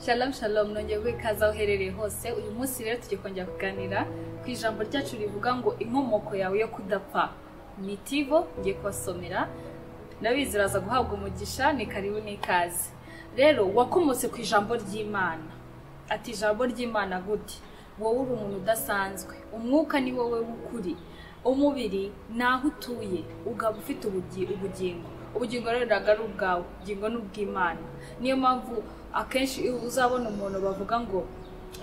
Shalom shalom nongeye kwikaza uherereye hose. Uyu munsi rero tugiye kongera kuganira ku ijambo ryacu rivuga ngo inkomoko yawe yo kudapfa. Nitivo ngiye kubasomera. Ndabizi uraza guhabwa umugisha, ni karibu n'ikaze. Rero wakomotse ku ijambo ry'Imana. Ati ijambo ry'Imana gute? Wowe uri umuntu udasanzwe. Umwuka ni wowe w'ukuri. Umubiri naho utuye ugaba ufite ubugingo. Ubugingo rero ndagaru ubwawe, ubugingo n'ubw'Imana. Niyo mpamvu akenshi uzabona umuntu bavuga ngo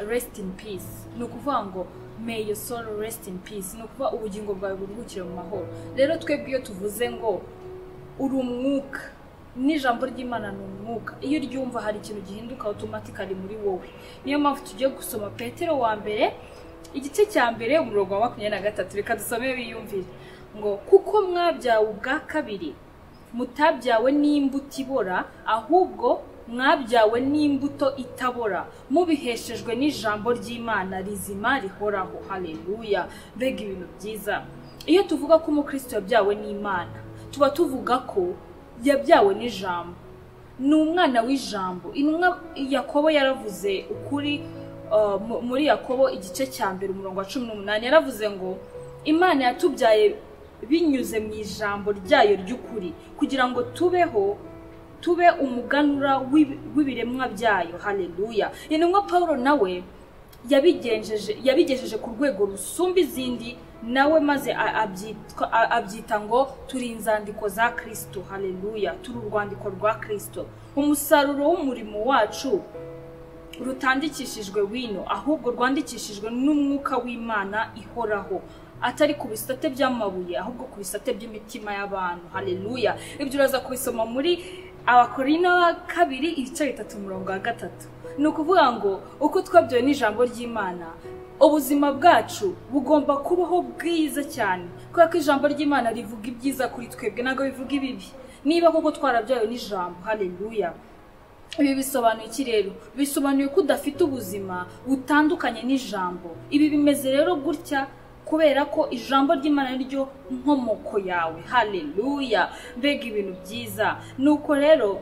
rest in peace. Nukuvuga ngo may your soul rest in peace. Nukuvuga ubugingo bwawe buruhukire mu mahoro. Rero twebwe iyo tuvuze ngo uri umwuka, n'ijambo ry'Imana ni umwuka. Iyo ryumva hari ikintu gihinduka automatically muri wowe. Niyo mpamvu tugiye gusoma Petero wa mbere igice cya mbere umurongo wa 23. Reka dusome biyumvire ngo kuko mwabyawe ubwa kabiri mutabyawe n'imbuto ibora, ahubwo mwabyawe n'imbuto itabora, mubiheshejwe n'ijambo ry'Imana rizima rihoraho. Haleluya! Mbega ibintu byiza. Iyo tuvuga ko umukristo yabyawe n'Imana, tuba tuvuga ko yabyawe n'ijambo, ni umwana w'ijambo. Intumwa Yakobo yaravuze ukuri muri Yakobo igice cya mbere umurongo wa 18, yaravuze ngo Imana yatubyaye binyuze mu ijambo ryayo ry'ukuri kugira ngo tube umuganura w'ibiremwa byayo. Haleluya! Intumwa Paulo nawe yabigejeje ku rwego rusumba izindi, nawe maze abyita ngo turi inzandiko za Kristo. Haleluya! Turi urwandiko rwa Kristo, umusaruro w'umurimo wacu rutandikishijwe wino, ahubwo rwandikishijwe n'umwuka w'Imana ihoraho, atari ku bisate by'amabuye ahubwo ku bisate by'imitima y'abantu. Haleluya! Ibyo uraza kubisoma muri Abakorino 2 ibice 3 umurongo wa 3. Ni ukuvuga ngo uko twabyawe n'ijambo ry'Imana, ubuzima bwacu bugomba kubaho bwiza cyane, kubera ko ijambo ry'Imana rivuga ibyiza kuri twebwe, ntabwo bivuga ibibi. Niba koko twarabyawe n'ijambo, haleluya, ibi bisobanuye iki rero? Bisobanuye ko udafite ubuzima butandukanye n'ijambo. Ibi bimeze rero gutya kubera ko ijambo ry'Imana ryo nkomoko yawe. Haleluya! Mbega ibintu byiza. Nuko rero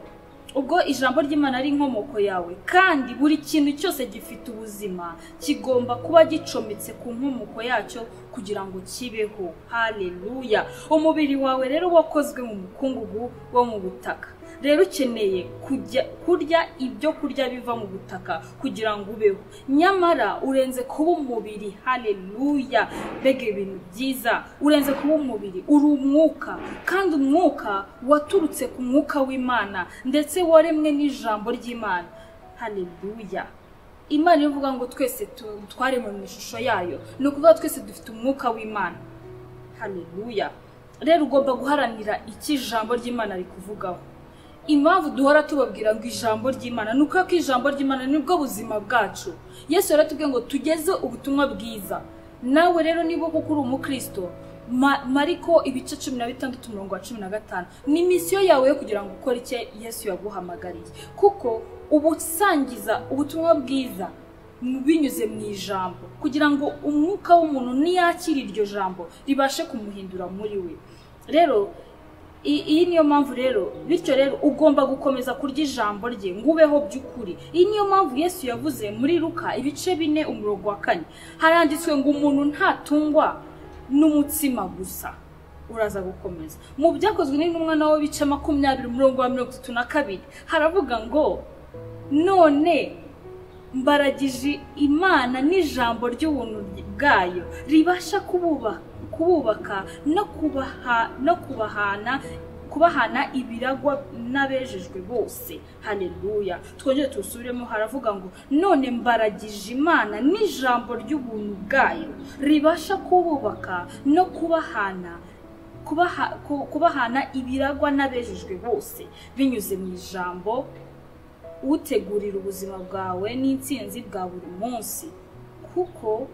ubwo ijambo ry'Imana ari inkomoko yawe, kandi buri kintu cyose gifite ubuzima kigomba kuba gicometse ku nkomoko yacyo kugira ngo kibeho. Haleluya! Umubiri wawe rero wakozwe mu mukungugu wo mu butaka. Rero ukeneye kurya ibyo kurya biva mu butaka kugira ngo ubeho. Nyamara urenze kuba umubiri. Haleluya! Mbega ibintu byiza. Urenze kuba umubiri, uri umwuka, kandi umwuka waturutse ku mwuka w'Imana, ndetse waremwe n'ijambo ry'Imana. Haleluya! Imana ivuga ngo twese twaremwe mu ishusho yayo, ni ukuvuga twese dufite umwuka w'Imana. Haleluya! Rero ugomba guharanira iki ijambo ry'Imana rikuvugaho. Impamvu duhora tubabwira ngo ijambo ry'Imana nuko ko ijambo ry'Imana nibwo buzima bwacu. Yesu yaratubwiye ngo tugeze ubutumwa bwiza. Nawe rero niba koko uri umukristo, Mariko ibice 16 umurongo wa 15, ni misiyo yawe yo kugira ngo ukore icyo Yesu yaguhamagariye, kuko ubusangiza ubutumwa bwiza binyuze mu ijambo, kugira ngo umwuka w'umuntu niyakira iryo jambo ribashe kumuhindura muri we. Rero iyi niyo mpamvu rero, bityo rero ugomba gukomeza kurya ijambo rye ngo ubeho by'ukuri. Iyi niyo mpamvu Yesu yavuze muri Luka ibice 4 umurongo wa 4, haranditswe ngo umuntu ntatungwa n'umutsima gusa. Uraza gukomeza mu byakozwe n'intumwa nawo bice 20 umurongo wa 32, haravuga ngo none mbaragije Imana n'ijambo ry'ubuntu bwayo ribasha kububaka no kubahana ibiragwa n'abejejwe bose. Haleluya! Twongere tusubiremo, haravuga ngo none mbaragije Imana n'ijambo ry'ubuntu bwayo ribasha kububaka no kubahana ibiragwa n'abejejwe bose, binyuze mu ijambo. Utegurira ubuzima bwawe n'intsinzi bwa buri munsi, kuko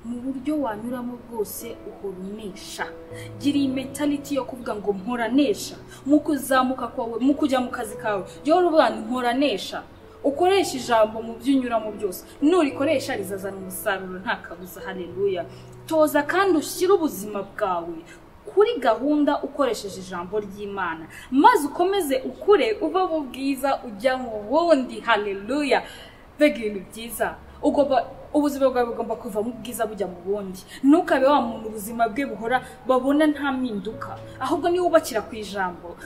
mu buryo wanyuramo bwose uhora unesha. Gira iyi mentality yo kuvuga ngo mporanesha, mu kuzamuka kwawe, mu kujya mu kazi kawe, jya uvuga ngo mporanesha. Ukoresha ijambo mu byunyuramo byose, nurikoresha rizazana umusaruro nta kabuza. Haleluya! Toza kandi ushyira ubuzima bwawe kuri gahunda ukoresheje ijambo ry'Imana, maze ukomeze ukure uva mu bwiza ujya mu wundi. Haleluya! mbega ibintu byiza. Ubuzima bwawe bugomba kuva mu bwiza bujya mu bundi. Ntukabe wa muntu ubuzima bwe buhora babona nta mpinduka, ahubwo niba ubakira ku ijambo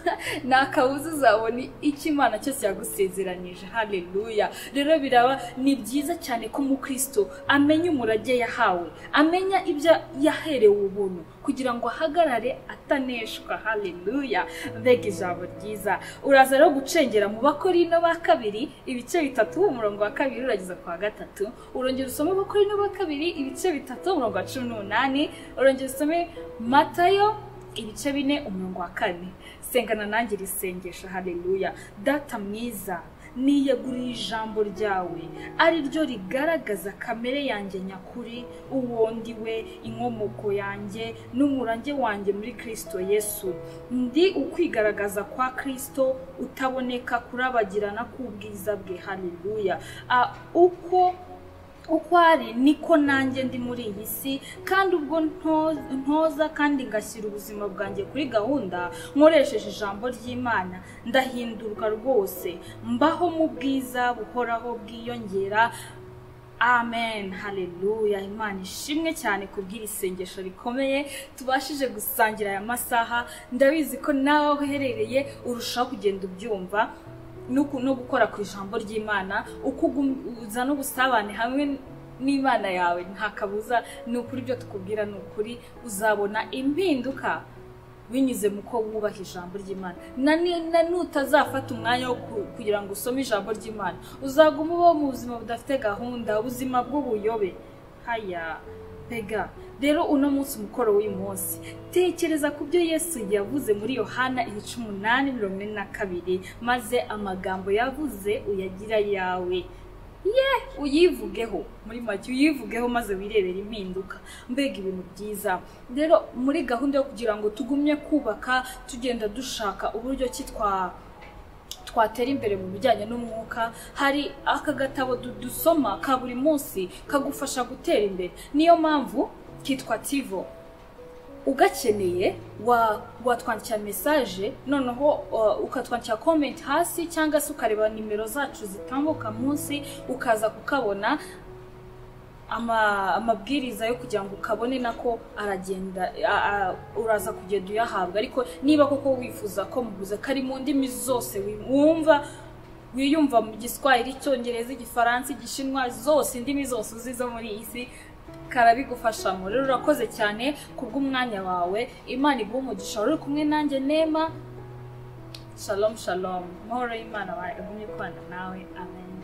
nakabuza uzabona icyo Imana cyose yagusezeranyije. Haleluya. Rero biraba ni byiza cyane ko mu Kristo amenya umurage yahawe, amenya ibyo yaherewe ubuntu kugira ngo ahagarare ataneshwa. Haleluya. Mbega ijambo ryiza. Uraza rero gucengera mu Bakorino ba kabiri ibice 3 umurongo wa 2 urageza kwa 3. Urongera usome Bakorino ba kabiri ibice 3 umurongo wa 18. Urongera usome Matayo ibice 4 umurongo wa 4. Sengana nanjye risengesha. Haleluya. Data mwiza, niyeguriye ijambo ryawe ari ryo rigaragaza kamere yanjye nyakuri, uwo ndiwe, inkomoko yanjye n'umurange wanjye muri Kristo Yesu. Ndi ukwigaragaza kwa Kristo utaboneka kurabagirana k'ubwiza bwe. Haleluya. Uko ari niko nanjye ndi muri iyi si, kandi ubwo ntoza kandi ngashyira ubuzima bwanjye kuri gahunda nkoresheje ijambo ry'Imana, ndahindurwa rwose, mbaho mu bwiza buhoraho bwiyongera. Amen. Haleluya. Imana ishimwe cyane kubwira isengesho rikomeye tubashije gusangira aya masaha. Ndabizi ko nawe aho uherereye urushaho kugenda ubyumva no gukora ku ijambo ry'Imana, uko uza no gusabane hamwe n'Imana yawe. Nta kabuza, ni ukuri byo tukubwira, ni ukuri uzabona impinduka binyuze mu ko wubaha ijambo ry'Imana. Na nutazafata umwanya wo kugira ngo usome ijambo ry'Imana, uzaguma uba mu buzima budafite gahunda, ubuzima bw'ubuyobe. Haya. Pega. Rero uno munsi umukoro w'uyu munsi, tekereza ku byo Yesu yavuze muri Yohana 8:42, maze amagambo yavuze uyagira yawe. Uyivugeho, muri make uyivugeho maze wirebera impinduka. Mbega ibintu byiza. Rero muri gahunda yo kugira ngo tugumye kubaka, tugenda dushaka uburyo ki twatera imbere mu bijyanye n'umwuka, hari aka gatabo dusoma ka buri munsi kagufasha gutera imbere. Niyo mpamvu kitwa Tivo. Ugakeneye watwandikira message, noneho ukatwandikira comment hasi, cyangwa se ukareba nimero zacu zitambuka munsi ukaza kukabona amabwiriza yo kugira ngo ukabone nako aragenda uraza kugenda uyahabwa. Ariko niba koko wifuza ko muguze kari mu ndimi zose wiyumva mu Giswahili, Icyongereza, Igifaransa, Igishinwa, zose indimi zose uzizo muri iyi si karabigufashamo. Rero urakoze cyane kubw'umwanya wawe. Imana iguhe umugisha. Uri kumwe nanjye Neema. Shalom shalom. Mahoro y'Imana agumye kubana nawe. Amen.